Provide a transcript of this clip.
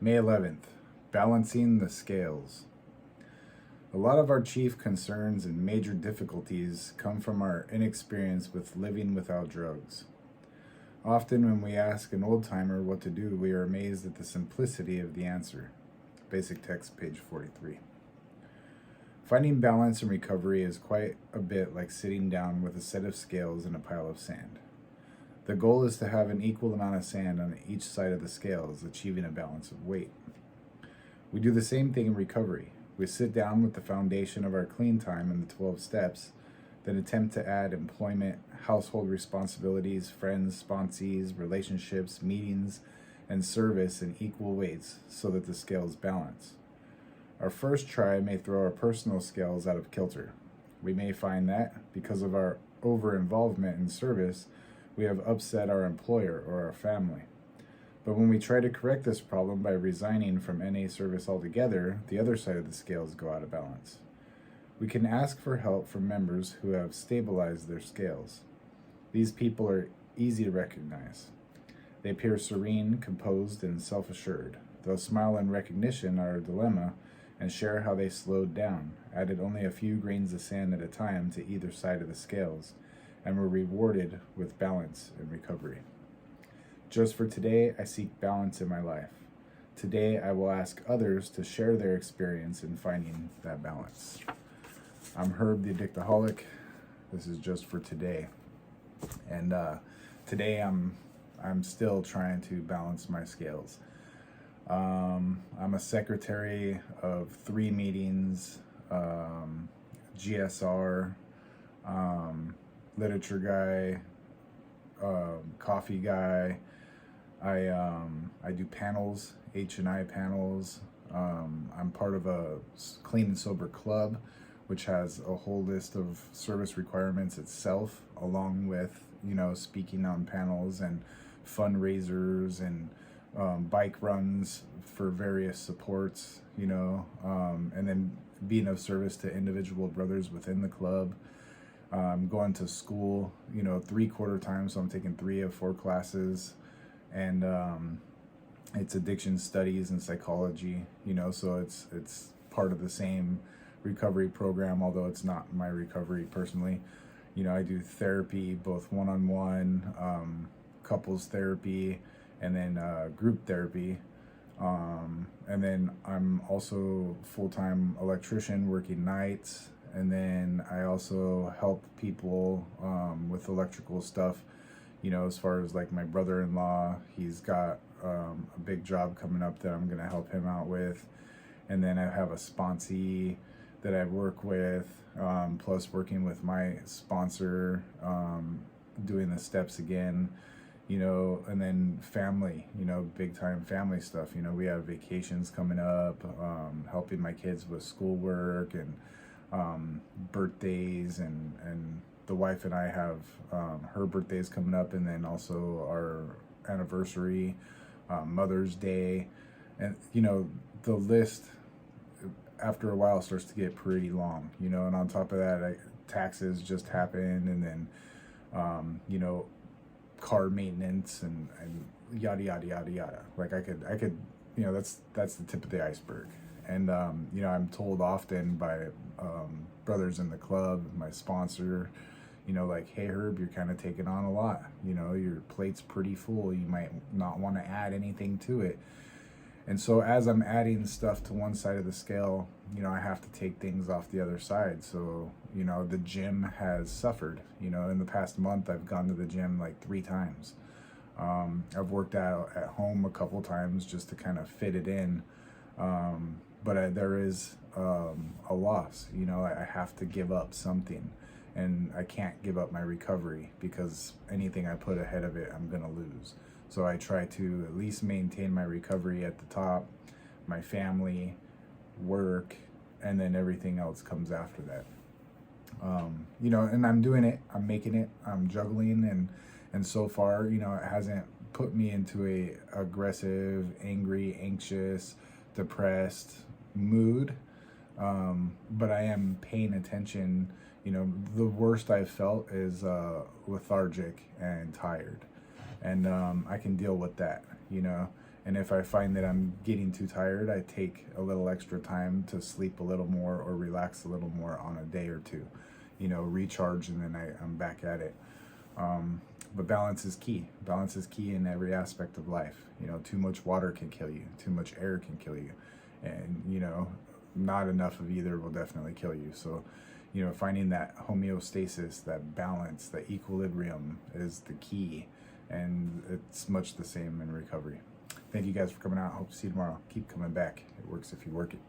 May 11th, balancing the scales. A lot of our chief concerns and major difficulties come from our inexperience with living without drugs. Often, when we ask an old timer what to do, we are amazed at the simplicity of the answer. Basic text, page 43. Finding balance and recovery is quite a bit like sitting down with a set of scales and a pile of sand. The goal is to have an equal amount of sand on each side of the scales, achieving a balance of weight. We do the same thing in recovery. We sit down with the foundation of our clean time in the 12 steps, then attempt to add employment, household responsibilities, friends, sponsees, relationships, meetings, and service in equal weights so that the scales balance. Our first try may throw our personal scales out of kilter. We may find that, because of our over-involvement in service, we have upset our employer or our family. But when we try to correct this problem by resigning from NA service altogether, the other side of the scales go out of balance. We can ask for help from members who have stabilized their scales. These people are easy to recognize. They appear serene, composed, and self-assured. They'll smile in recognition at our dilemma and share how they slowed down, added only a few grains of sand at a time to either side of the scales, and were rewarded with balance and recovery. Just for today, I seek balance in my life. Today, I will ask others to share their experience in finding that balance. I'm Herb the Addictaholic. This is just for today. And today I'm still trying to balance my scales. I'm a secretary of 3 meetings, GSR, literature guy, coffee guy. I do panels, H&I panels. I'm part of a clean and sober club, which has a whole list of service requirements itself, along with, speaking on panels and fundraisers and bike runs for various supports, and then being of service to individual brothers within the club. Going to school, 3/4 time, so I'm taking 3 of 4 classes, and it's addiction studies and psychology, so it's part of the same recovery program, although it's not my recovery personally. I do therapy, both one-on-one, couples therapy, and then group therapy. And then I'm also full-time electrician working nights. And then I also help people with electrical stuff, as far as like my brother-in-law. He's got a big job coming up that I'm going to help him out with. And then I have a sponsee that I work with, plus working with my sponsor, doing the steps again, and then family, big time family stuff. We have vacations coming up, helping my kids with schoolwork and birthdays, and the wife and I have her birthday's coming up, and then also our anniversary, Mother's Day, and the list after a while starts to get pretty long, and on top of that, taxes just happened, and then car maintenance and yada yada yada yada. Like I could that's the tip of the iceberg. And I'm told often by brothers in the club, my sponsor, like, hey Herb, you're kind of taking on a lot, your plate's pretty full, you might not want to add anything to it. And so as I'm adding stuff to one side of the scale, I have to take things off the other side. So the gym has suffered. In the past month I've gone to the gym like 3 times. I've worked out at home a couple times just to kind of fit it in. But there is a loss. I have to give up something, and I can't give up my recovery, because anything I put ahead of it, I'm gonna lose. So I try to at least maintain my recovery at the top, my family, work, and then everything else comes after that. And I'm doing it, I'm making it, I'm juggling, and so far, it hasn't put me into a aggressive, angry, anxious, depressed mood. But I am paying attention. The worst I've felt is lethargic and tired, and I can deal with that. And if I find that I'm getting too tired, I take a little extra time to sleep a little more or relax a little more on a day or two, recharge, and then I'm back at it. But balance is key. Balance is key in every aspect of life. Too much water can kill you, too much air can kill you. And, not enough of either will definitely kill you. So, finding that homeostasis, that balance, that equilibrium is the key. And it's much the same in recovery. Thank you guys for coming out. Hope to see you tomorrow. Keep coming back. It works if you work it.